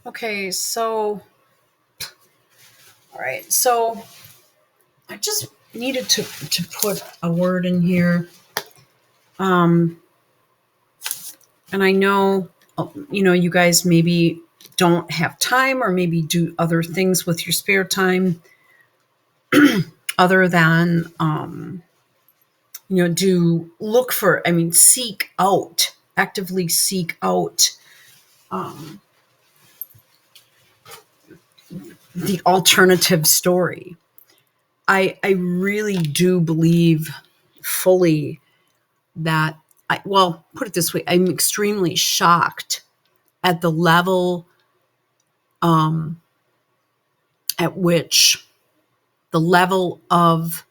Okay, so, all right. So I just needed to put a word in here. Um, and I know, you guys maybe don't have time or maybe do other things with your spare time other than, do look for, seek out, actively seek out um, the alternative story. I really do believe fully that put it this way, I'm extremely shocked at the level um, at which the level of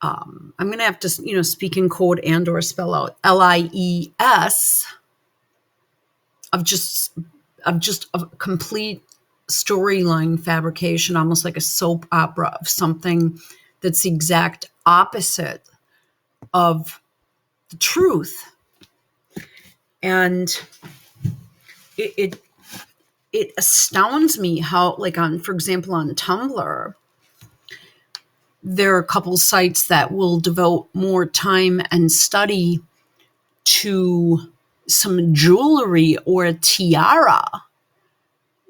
I'm going to have to speak in code and or spell out LIES of just a complete storyline fabrication, almost like a soap opera of something that's the exact opposite of the truth. And it, it it astounds me how, like, for example, on Tumblr, there are a couple sites that will devote more time and study to some jewelry or a tiara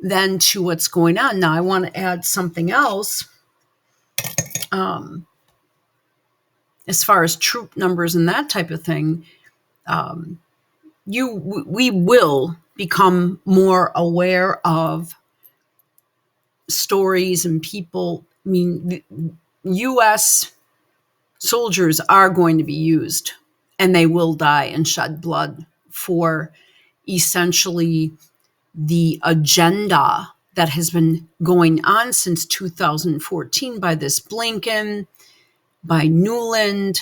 than to what's going on. Now, I want to add something else. As far as troop numbers and that type of thing, we will become more aware of stories and people. I mean, the U.S. soldiers are going to be used, and they will die and shed blood for essentially the agenda that has been going on since 2014 by this Blinken, by Newland,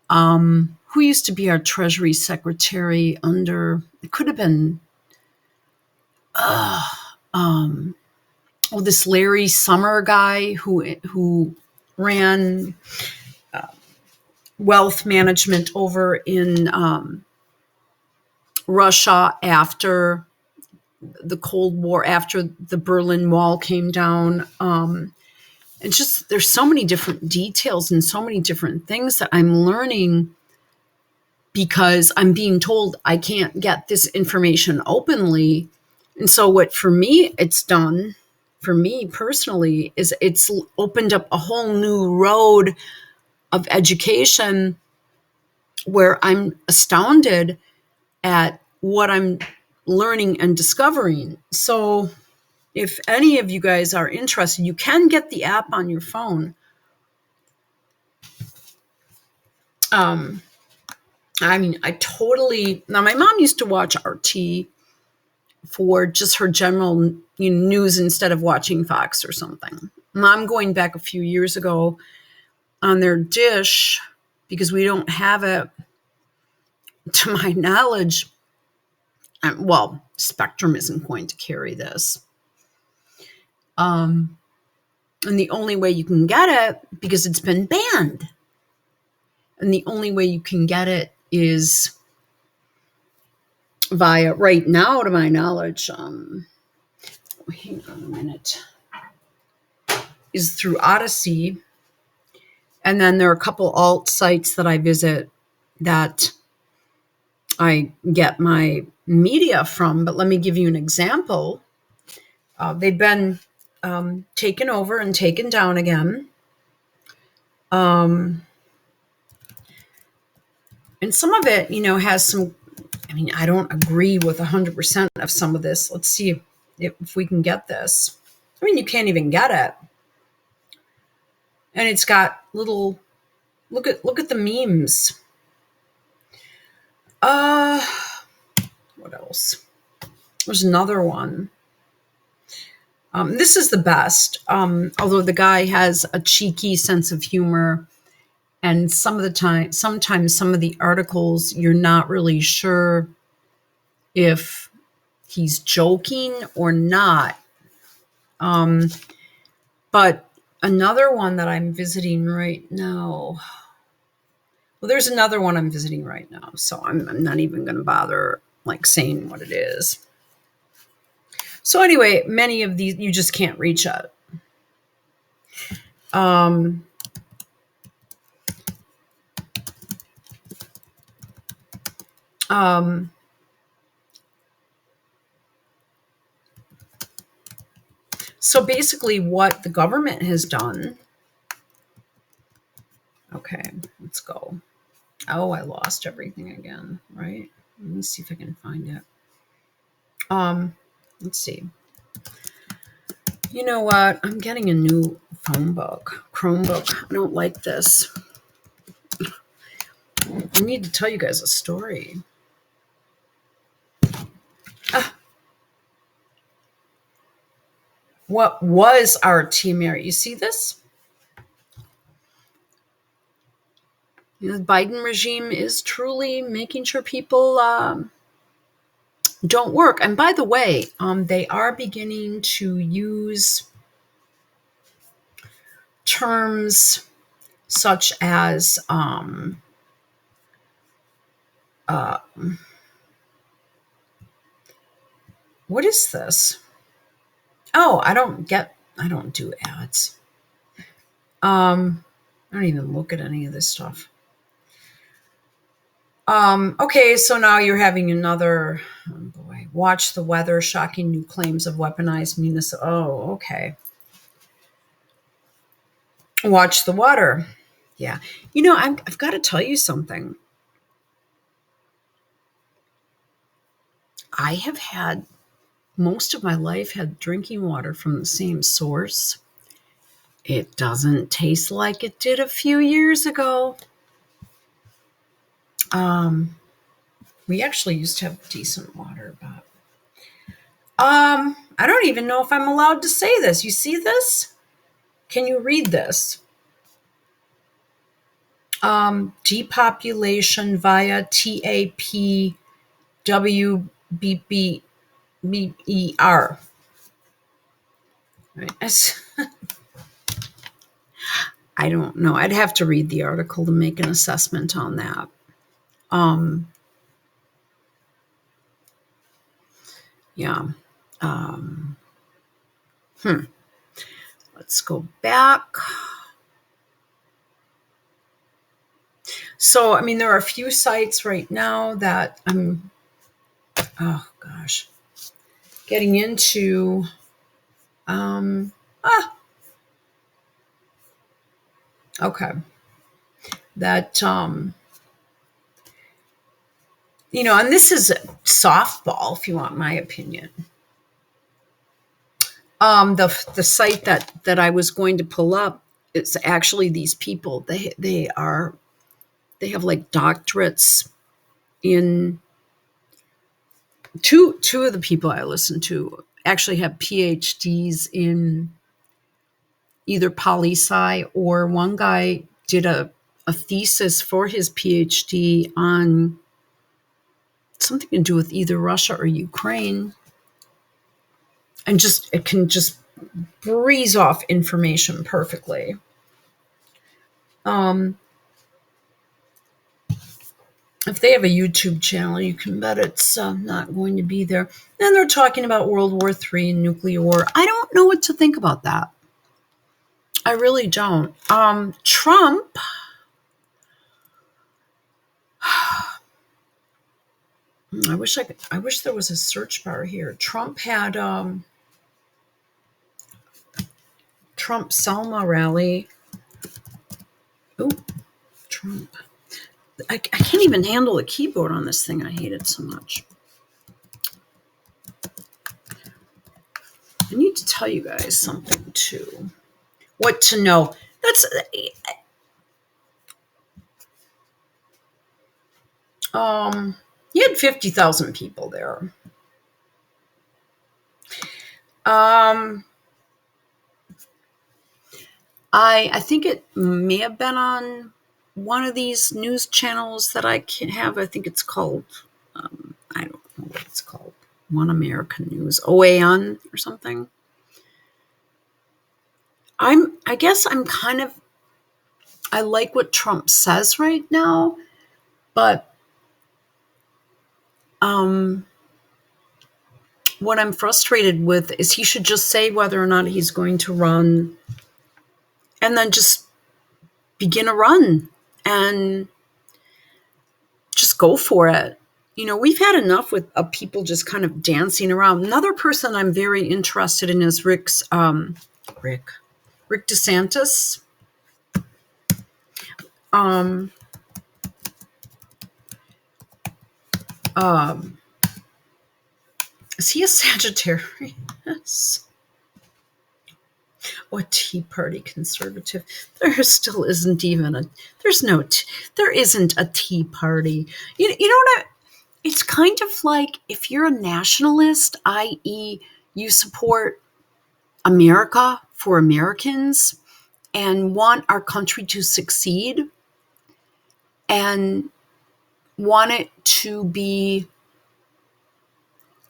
who used to be our Treasury Secretary under, it could have been, this Larry Summer guy who ran wealth management over in Russia after the Cold War, after the Berlin Wall came down. It's just, there's so many different details and so many different things that I'm learning because I'm being told I can't get this information openly. And so what for me it's done, for me personally, is it's opened up a whole new road of education where I'm astounded at what I'm learning and discovering. So if any of you guys are interested, you can get the app on your phone. I totally, now my mom used to watch RT for just her general news instead of watching Fox or something. I'm going back a few years ago on their dish because we don't have it, to my knowledge. Spectrum isn't going to carry this. And the only way you can get it, because it's been banned, and the only way you can get it is via, right now, to my knowledge, hang on a minute, is through Odyssey. And then there are a couple alt sites that I visit that I get my media from. But let me give you an example. They've been taken over and taken down again. And some of it, has some, I don't agree with 100% of some of this. Let's see if we can get this. You can't even get it. And it's got little, look at the memes. What else? There's another one. This is the best, although the guy has a cheeky sense of humor. And sometimes some of the articles, you're not really sure if he's joking or not. But another one that I'm visiting right now, there's another one I'm visiting right now, so I'm not even going to bother saying what it is. So anyway, many of these you just can't reach it. Um, um, so basically, what the government has done. Okay, let's go. Oh, I lost everything again. Right. Let me see if I can find it. Let's see. You know what? I'm getting a new Chromebook. I don't like this. I need to tell you guys a story. Ah, what was our team area? You see this? You know, the Biden regime is truly making sure people don't work. And by the way, they are beginning to use terms such as uh, what is this? Oh, I don't do ads. I don't even look at any of this stuff. Okay, so now you're having another, oh boy, watch the weather, shocking new claims of weaponized municipal. Oh, okay. Watch the water. Yeah. You know, I've got to tell you something. I have had most of my life had drinking water from the same source. It doesn't taste like it did a few years ago. We actually used to have decent water, but I don't even know if I'm allowed to say this. You see this? Can you read this? Depopulation via TAPWBBER. Right. I don't know. I'd have to read the article to make an assessment on that. Yeah. Let's go back. So, I mean, there are a few sites right now that I'm, oh gosh, getting into. Um, okay. That, you know, and this is softball, if you want my opinion. The site that I was going to pull up, it's actually these people. They have like doctorates in two of the people I listen to actually have PhDs in either poli-sci, or one guy did a thesis for his PhD on something to do with either Russia or Ukraine. And just it can just breeze off information perfectly. If they have a YouTube channel, you can bet it's not going to be there. And they're talking about World War III and nuclear war. I don't know what to think about that. I really don't. Trump. I wish there was a search bar here. Trump had Trump Selma rally. Oh, Trump. I can't even handle the keyboard on this thing. I hate it so much. I need to tell you guys something too. What to know. That's he had 50,000 people there. I think it may have been on one of these news channels that I can have. I think it's called I don't know what it's called. One American News, OAN or something. I guess I'm kind of, I like what Trump says right now, but what I'm frustrated with is he should just say whether or not he's going to run and then just begin a run and just go for it. We've had enough of people just kind of dancing around. Another person I'm very interested in is Rick DeSantis. Um, is he a Sagittarius? Or a Tea Party conservative? There still isn't even there isn't a Tea Party. You know what it's kind of like if you're a nationalist, i.e. you support America for Americans and want our country to succeed and want it to be,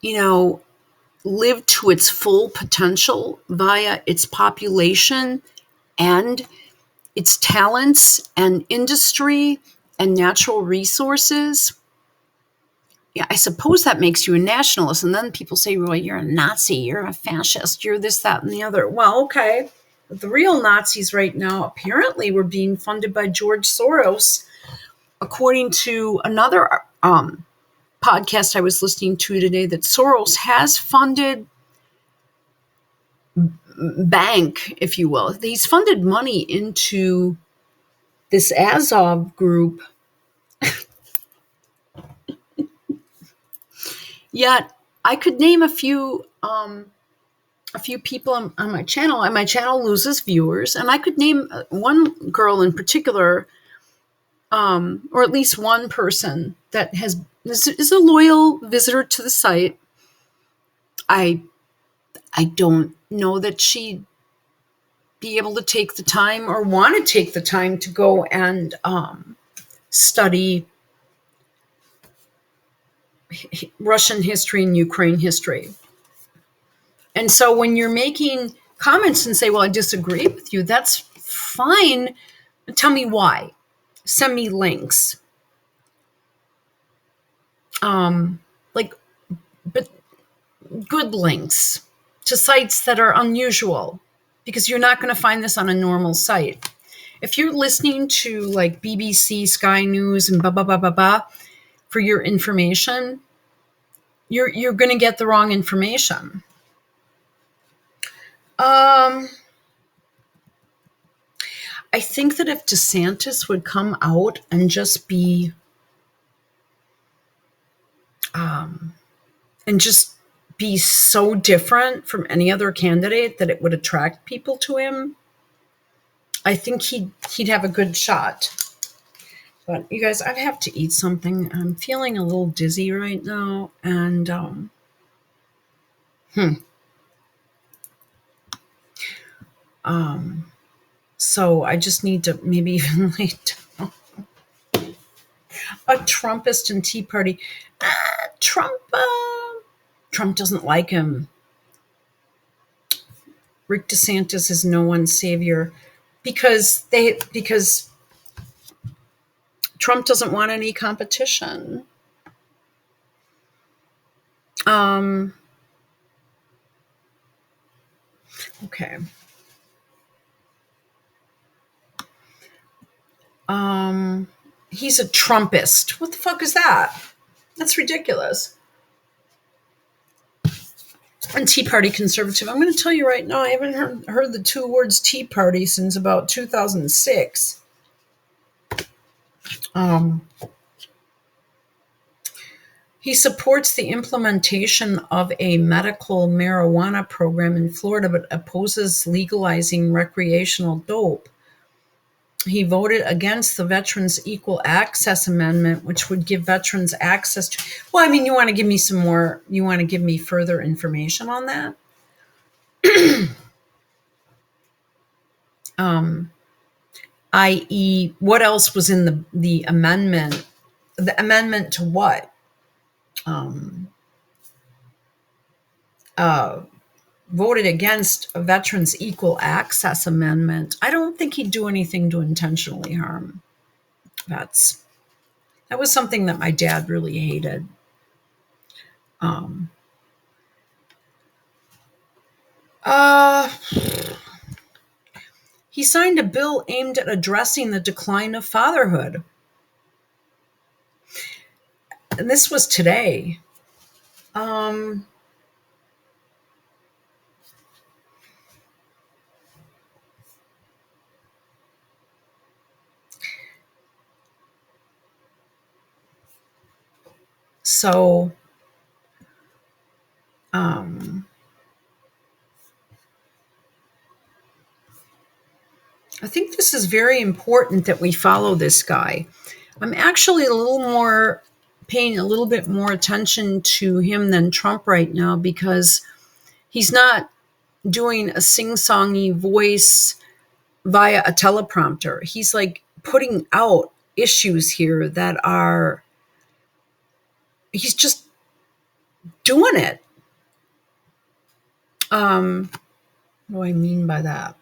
live to its full potential via its population and its talents and industry and natural resources. Yeah, I suppose that makes you a nationalist. And then people say, well, you're a Nazi, you're a fascist, you're this, that, and the other. Well, okay. But the real Nazis right now apparently were being funded by George Soros, according to another podcast I was listening to today, that Soros has funded bank, if you will. He's funded money into this Azov group. Yet I could name a few people on my channel, and my channel loses viewers. And I could name one girl in particular, or at least one person that is a loyal visitor to the site. I don't know that she'd be able to take the time or want to take the time to go and study Russian history and Ukraine history. And so when you're making comments and say, well, I disagree with you, that's fine. Tell me why. Send me links. But good links to sites that are unusual, because you're not going to find this on a normal site. If you're listening to like BBC, Sky News, and blah, blah, blah, blah, blah for your information, you're going to get the wrong information. I think that if DeSantis would come out and just be so different from any other candidate that it would attract people to him, I think he'd have a good shot. But you guys, I have to eat something. I'm feeling a little dizzy right now, and so I just need to maybe even lay down. A Trumpist and Tea Party. Trump doesn't like him. Rick DeSantis is no one's savior because Trump doesn't want any competition. Okay. He's a Trumpist. What the fuck is that? That's ridiculous. And Tea Party conservative. I'm going to tell you right now, I haven't heard the two words Tea Party since about 2006. He supports the implementation of a medical marijuana program in Florida, but opposes legalizing recreational dope. He voted against the Veterans Equal Access Amendment, which would give veterans access to... Well, I mean, you want to give me further information on that? I.e., what else was in the amendment? The amendment to what? Voted against a Veterans Equal Access Amendment. I don't think he'd do anything to intentionally harm vets. That was something that my dad really hated. Uh, he signed a bill aimed at addressing the decline of fatherhood. And this was today. Um, so, um, I think this is very important that we follow this guy. I'm actually a little more paying a little bit more attention to him than Trump right now because he's not doing a sing-songy voice via a teleprompter. He's like putting out issues here that are, he's just doing it. What do I mean by that?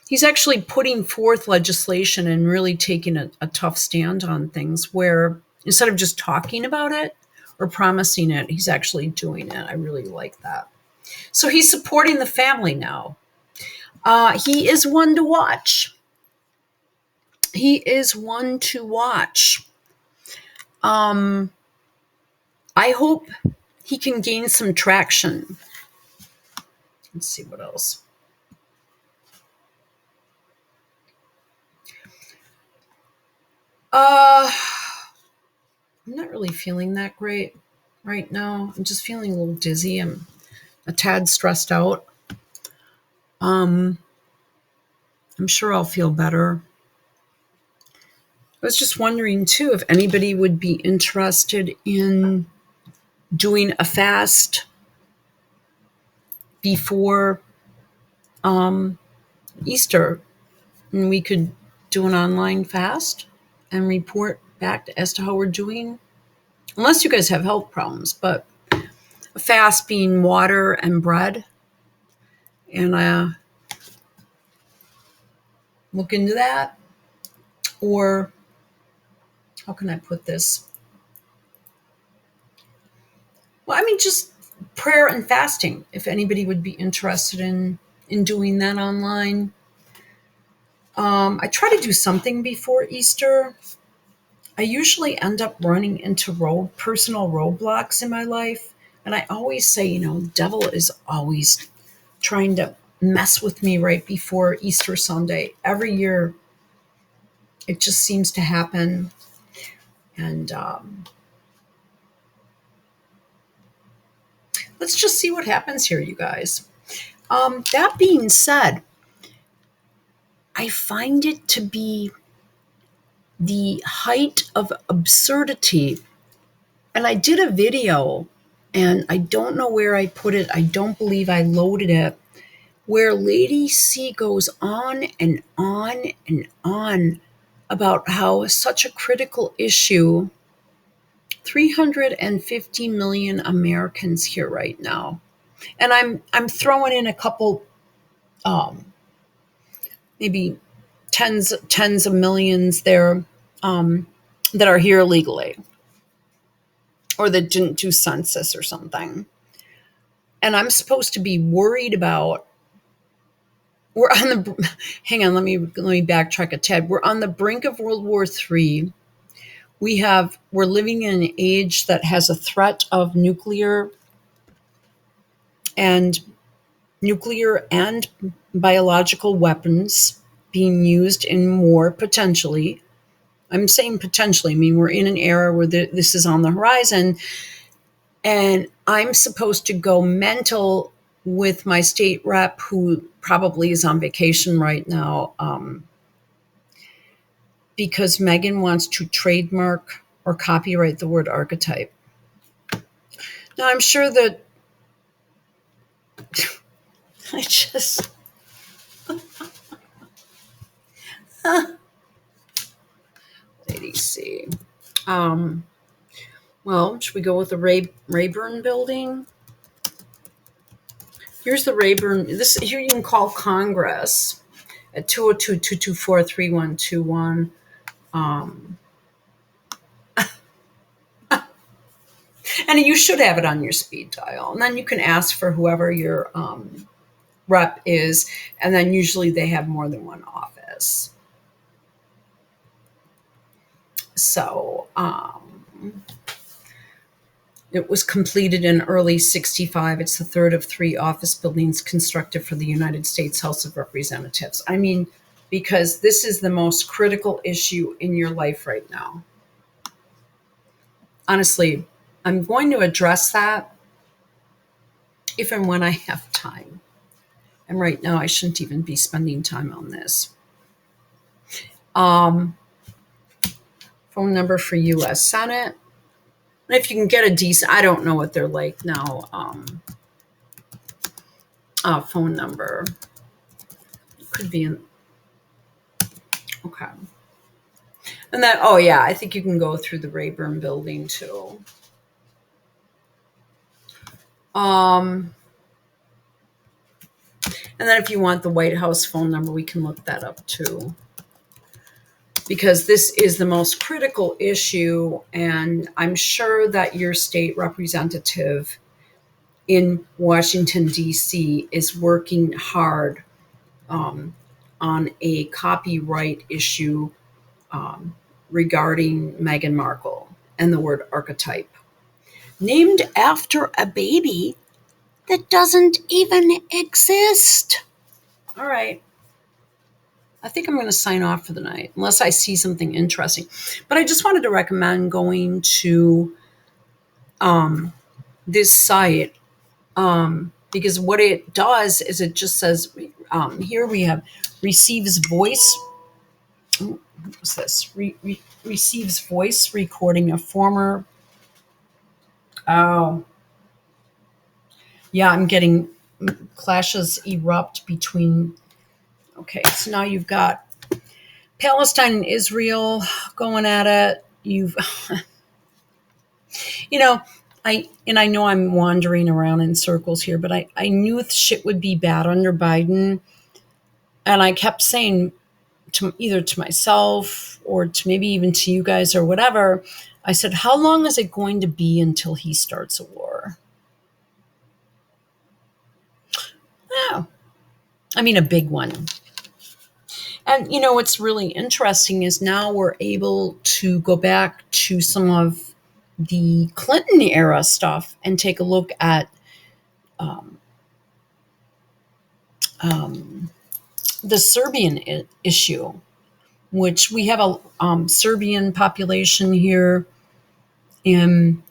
He's actually putting forth legislation and really taking a tough stand on things where instead of just talking about it or promising it, he's actually doing it. I really like that. So he's supporting the family now. He is one to watch. He is one to watch. I hope he can gain some traction. Let's see what else. I'm not really feeling that great right now. I'm just feeling a little dizzy. I'm a tad stressed out. I'm sure I'll feel better. I was just wondering too if anybody would be interested in doing a fast before Easter, and we could do an online fast and report back as to how we're doing. Unless you guys have health problems, but a fast being water and bread, and look into that. Or how can I put this? Well, I mean, just prayer and fasting. If anybody would be interested in doing that online, I try to do something before Easter. I usually end up running into personal roadblocks in my life, and I always say, devil is always trying to mess with me right before Easter Sunday. Every year, it just seems to happen, and let's just see what happens here, you guys. That being said, I find it to be the height of absurdity. And I did a video, and I don't know where I put it. I don't believe I loaded it, where Lady C goes on and on and on about how such a critical issue, 350 million Americans here right now. And I'm throwing in a couple, maybe tens of millions there, that are here illegally or that didn't do census or something. And I'm supposed to be worried about, we're on the, hang on, let me backtrack a tad. We're on the brink of World War III. We're living in an age that has a threat of nuclear and biological weapons being used in war potentially. I'm saying potentially. I mean, we're in an era where this is on the horizon, and I'm supposed to go mental with my state rep, who probably is on vacation right now, because Megan wants to trademark or copyright the word archetype. Now, I'm sure that I just... Lady C. Well, should we go with the Rayburn building? Here's the Rayburn. Here you can call Congress at 202-224-3121. And you should have it on your speed dial. And then you can ask for whoever your rep is. And then usually they have more than one office. So it was completed in early 65. It's the third of 3 office buildings constructed for the United States House of Representatives. I mean, because this is the most critical issue in your life right now. Honestly, I'm going to address that if and when I have time. And right now, I shouldn't even be spending time on this. Phone number for U.S. Senate. If you can get a decent, I don't know what they're like now. Phone number could be in. Okay. And then, oh yeah, I think you can go through the Rayburn building too. And then if you want the White House phone number, we can look that up too. Because this is the most critical issue, and I'm sure that your state representative in Washington, D.C. is working hard on a copyright issue regarding Meghan Markle and the word archetype. Named after a baby that doesn't even exist. All right. I think I'm going to sign off for the night, unless I see something interesting. But I just wanted to recommend going to this site because what it does is it just says, here we have receives voice. What's this? Receives voice recording of former. Oh, yeah, I'm getting clashes erupt between. Okay, so now you've got Palestine and Israel going at it. You've, I know I'm wandering around in circles here, but I knew shit would be bad under Biden. And I kept saying either to myself or to maybe even to you guys or whatever, I said, how long is it going to be until he starts a war? Yeah. I mean, a big one. And, what's really interesting is now we're able to go back to some of the Clinton era stuff and take a look at the Serbian issue, which we have a Serbian population here in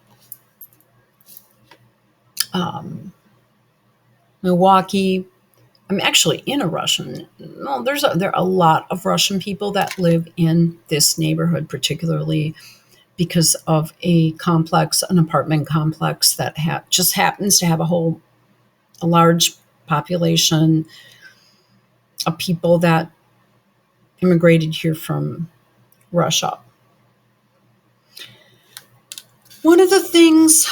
Milwaukee. I'm actually in a Russian. No, there are a lot of Russian people that live in this neighborhood, particularly because of an apartment complex that just happens to have a large population of people that immigrated here from Russia. One of the things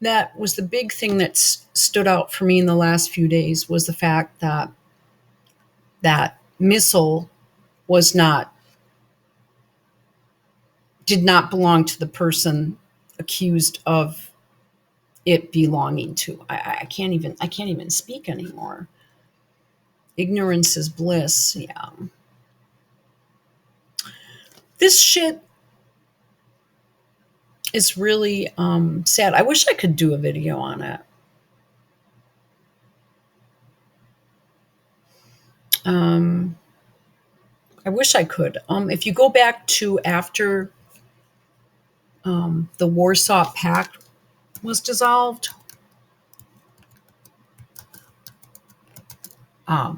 that was the big thing that stood out for me in the last few days was the fact that that missile did not belong to the person accused of it belonging to. I can't even speak anymore. Ignorance is bliss. Yeah. This shit is really sad. I wish I could do a video on it. I wish I could. If you go back to after the Warsaw Pact was dissolved, I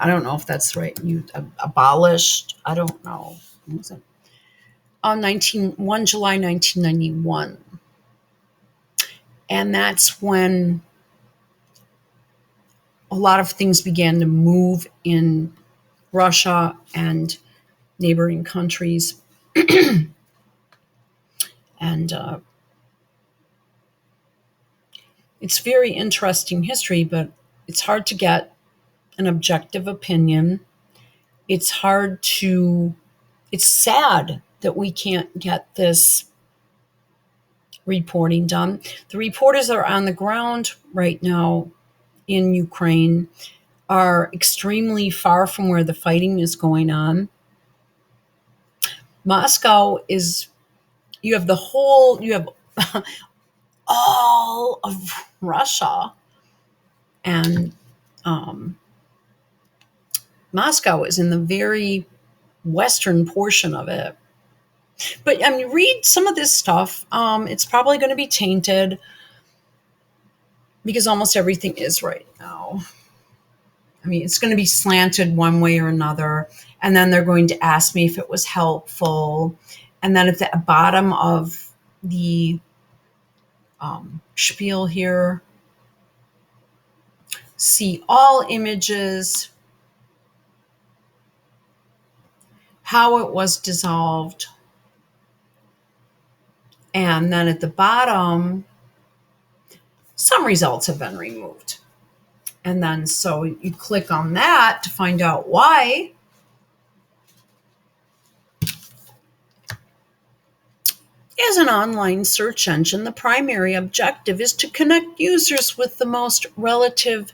don't know if that's right. You abolished. I don't know. When was it? On 1 July 1991, and that's when a lot of things began to move in Russia and neighboring countries, and it's very interesting history, but it's hard to get an objective opinion. It's sad that we can't get this reporting done. The reporters that are on the ground right now in Ukraine are extremely far from where the fighting is going on. Moscow is, you have all of Russia, and Moscow is in the very western portion of it. But I mean, read some of this stuff. It's probably going to be tainted because almost everything is right now. I mean, it's going to be slanted one way or another. And then they're going to ask me if it was helpful. And then at the bottom of the spiel here, see all images, how it was dissolved. And then at the bottom, some results have been removed. And then so you click on that to find out why. As an online search engine, the primary objective is to connect users with the most relevant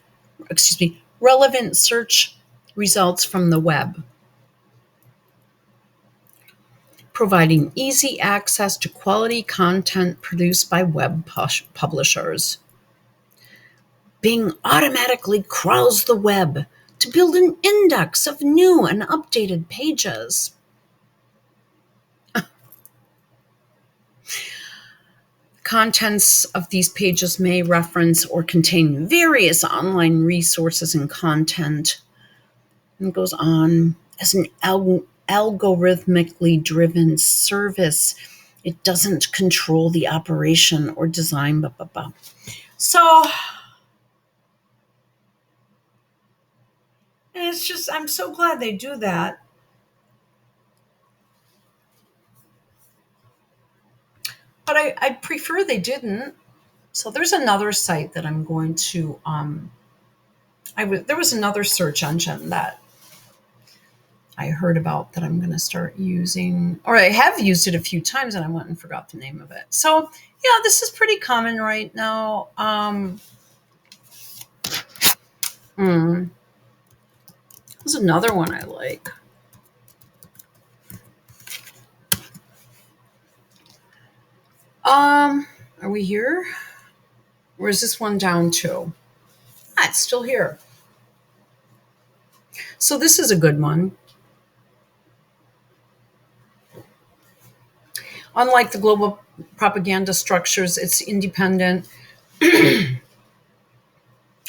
search results from the web, providing easy access to quality content produced by web publishers. Bing automatically crawls the web to build an index of new and updated pages. Contents of these pages may reference or contain various online resources and content. And it goes on. As an algorithmically driven service, it doesn't control the operation or design. Blah, blah, blah. So, and it's just, I'm so glad they do that. But I prefer they didn't. So there's another site that I'm going to, there was another search engine that I heard about that I'm going to start using, or I have used it a few times and I went and forgot the name of it. So yeah, this is pretty common right now. There's another one I like. Are we here? Or is this one down too? Ah, it's still here. So this is a good one. Unlike the global propaganda structures, it's independent.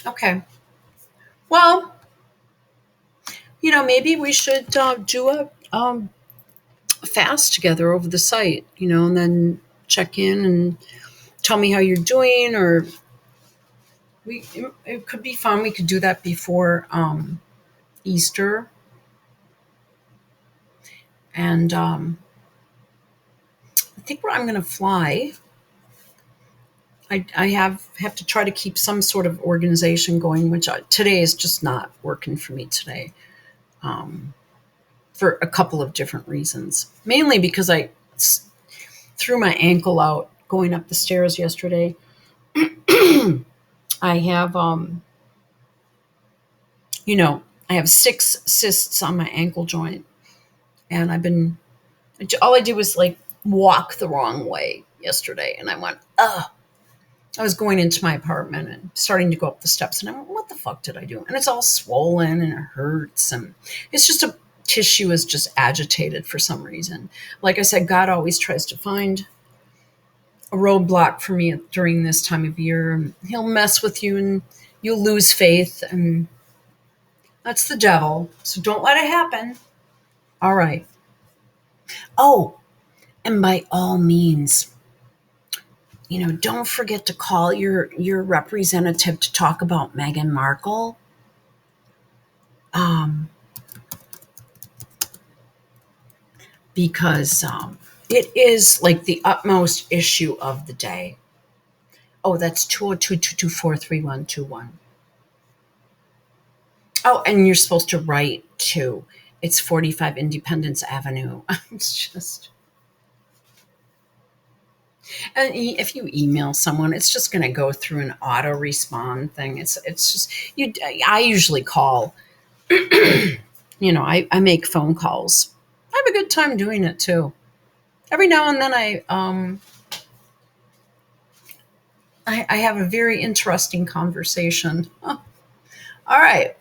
Okay. Well, maybe we should do a fast together over the site, and then check in and tell me how you're doing, or it could be fun. We could do that before Easter. And I think where I'm going to fly, I have to try to keep some sort of organization going, which today is just not working for me today, for a couple of different reasons. Mainly because I threw my ankle out going up the stairs yesterday. I have, I have 6 cysts on my ankle joint, and all I did was like walk the wrong way yesterday, and I went, ugh. I was going into my apartment and starting to go up the steps, and I went, what the fuck did I do? And it's all swollen and it hurts, and it's just tissue is just agitated for some reason. Like I said, God always tries to find a roadblock for me during this time of year. He'll mess with you and you'll lose faith, and that's the devil. So don't let it happen. All right. Oh, and by all means, don't forget to call your representative to talk about Meghan Markle. Because it is like the utmost issue of the day. Oh, that's 202-224-3121. Oh, and you're supposed to write too. It's 45 Independence Avenue. It's just... And if you email someone, it's just going to go through an auto respond thing. It's just you. I usually call. I make phone calls. I have a good time doing it too. Every now and then I have a very interesting conversation. Huh. All right.